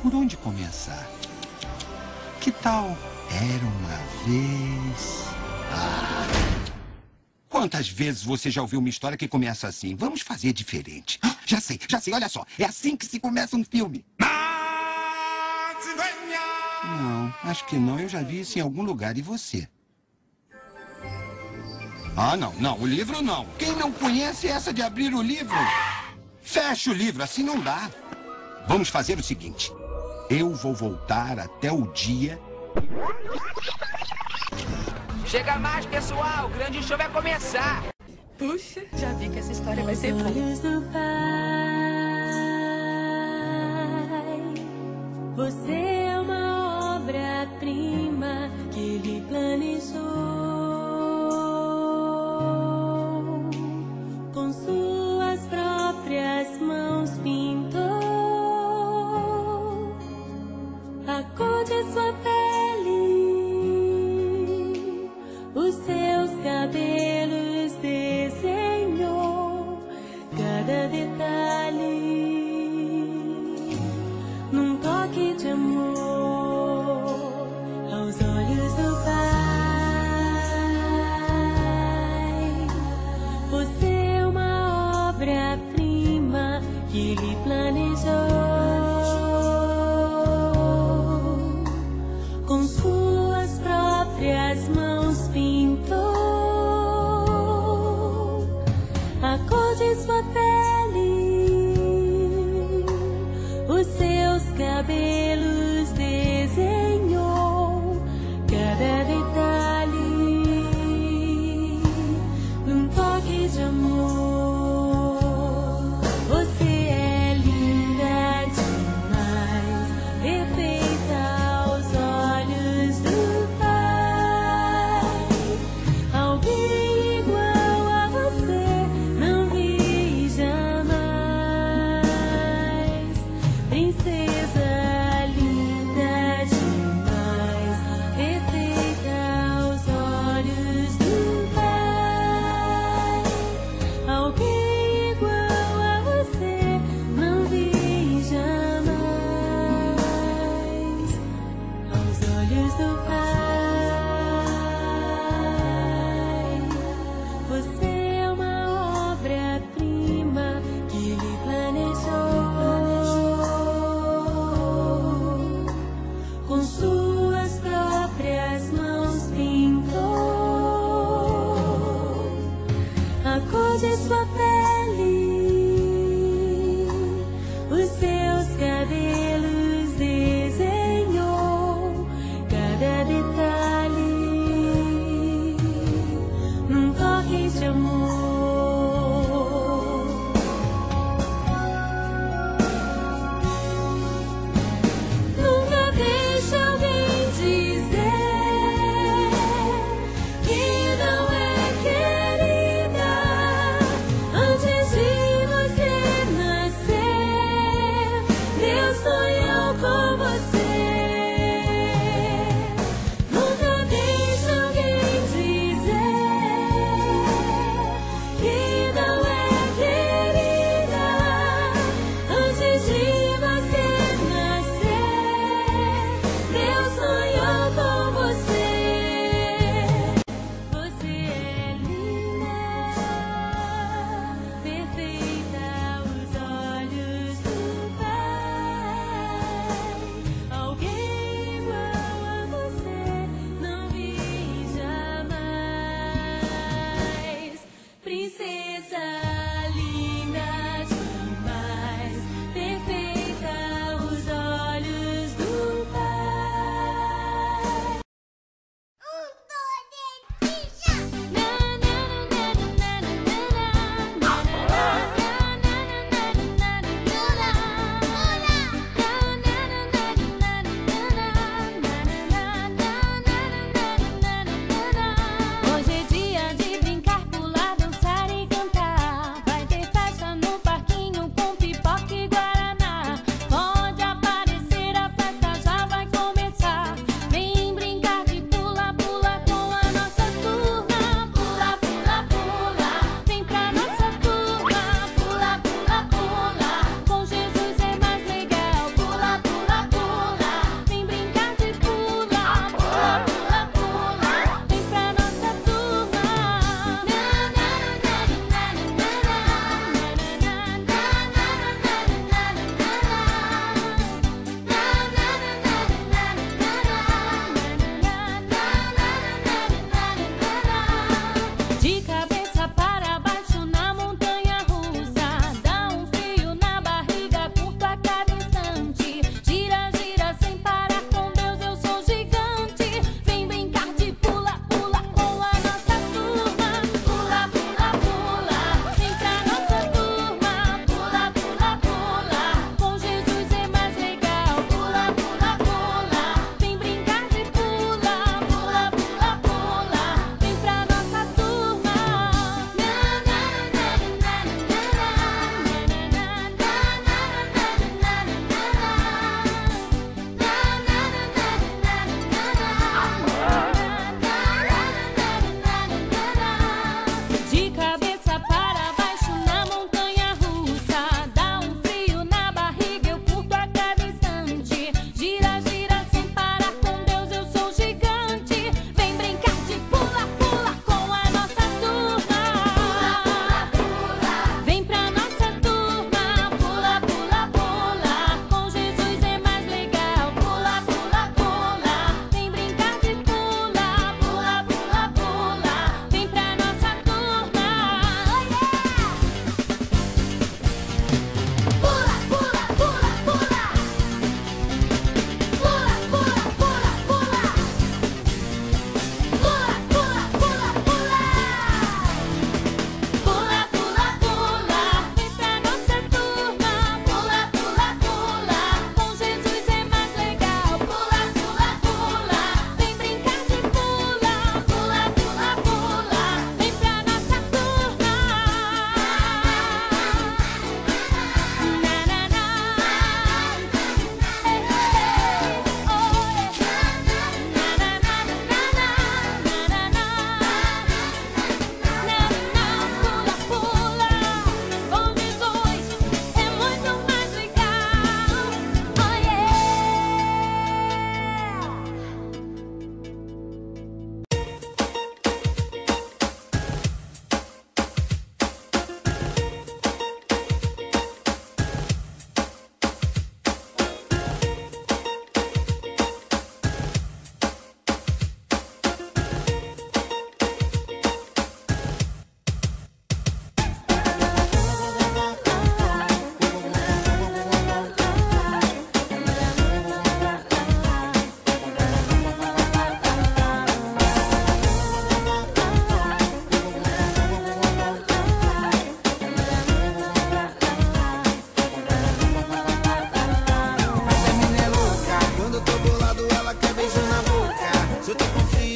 por onde começar? Que tal Era uma Vez... Quantas vezes você já ouviu uma história que começa assim? Vamos fazer diferente. Já sei, olha só. É assim que se começa um filme. Não, acho que não. Eu já vi isso em algum lugar. E você? Não. O livro não. Quem não conhece essa de abrir o livro? Fecha o livro, assim não dá. Vamos fazer o seguinte. Eu vou voltar até o dia... Chega mais, pessoal! O grande show vai começar! Puxa, já vi que essa história vai ser boa. Você é uma obra-prima que ele planejou. Com suas próprias mãos pintou a cor de sua pele, os seus cabelos, desenhou cada detalhe num toque de amor.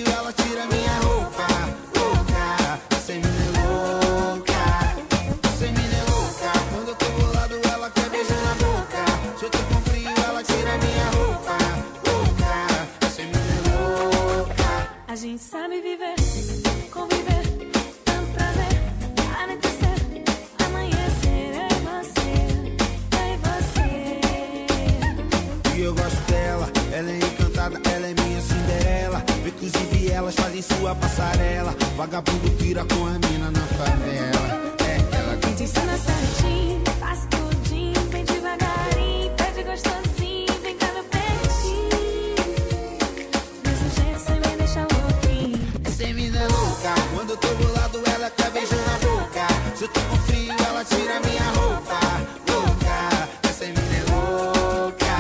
frio, ela tira minha roupa. Louca, essa mina é louca. Essa mina é louca. Quando eu tô bolado, ela quer beijar na boca. Se eu tô com frio, ela tira minha roupa. Louca, essa mina é louca. A gente sabe viver, conviver, tanto prazer, anoitecer, amanhecer, eu e você. E eu gosto dela, ela é encantada, ela é minha Cinderela. Inclusive elas fazem sua passarela. Vagabundo pira com a mina na favela. É, ela Quem te ensina certinho, faz tudinho, bem devagarinho, pede gostosinho, vem cá no peitinho. Desse jeito cê me deixa louquinho. essa mina é louca. Quando eu tô bolado, ela quer beijar na boca. Se eu tô com frio, ela tira minha roupa. Louca, essa mina é louca.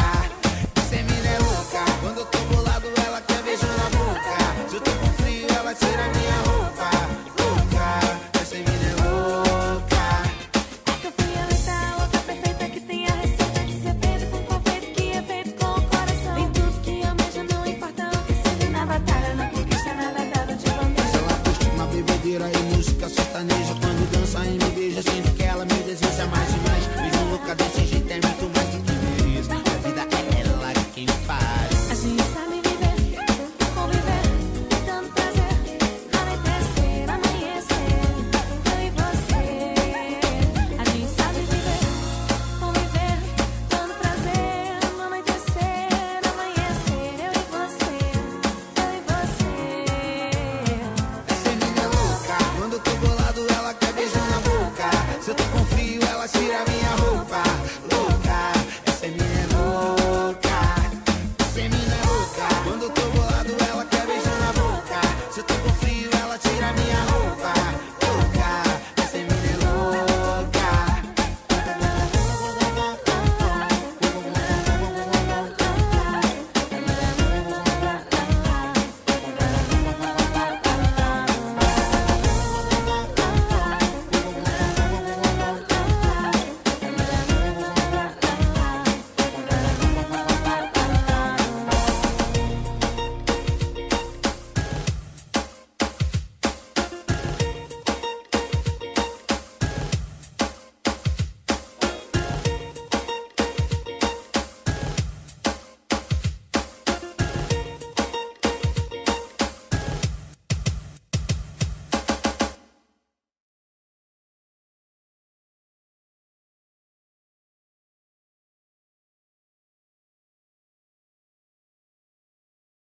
Essa mina é louca. Quando eu tô bolado, ela quer beijar na boca. Se eu tô com frio, ela tira minha roupa. Louca, essa mina é louca. Que eu fui a letra louca perfeita que tem a receita de ser feito com confeito que é feito com o coração. Tem tudo que almeja, não importa o que seja na batalha, não conquista nada dado de bandeja. Ela curte uma bebedeira e música sertaneja.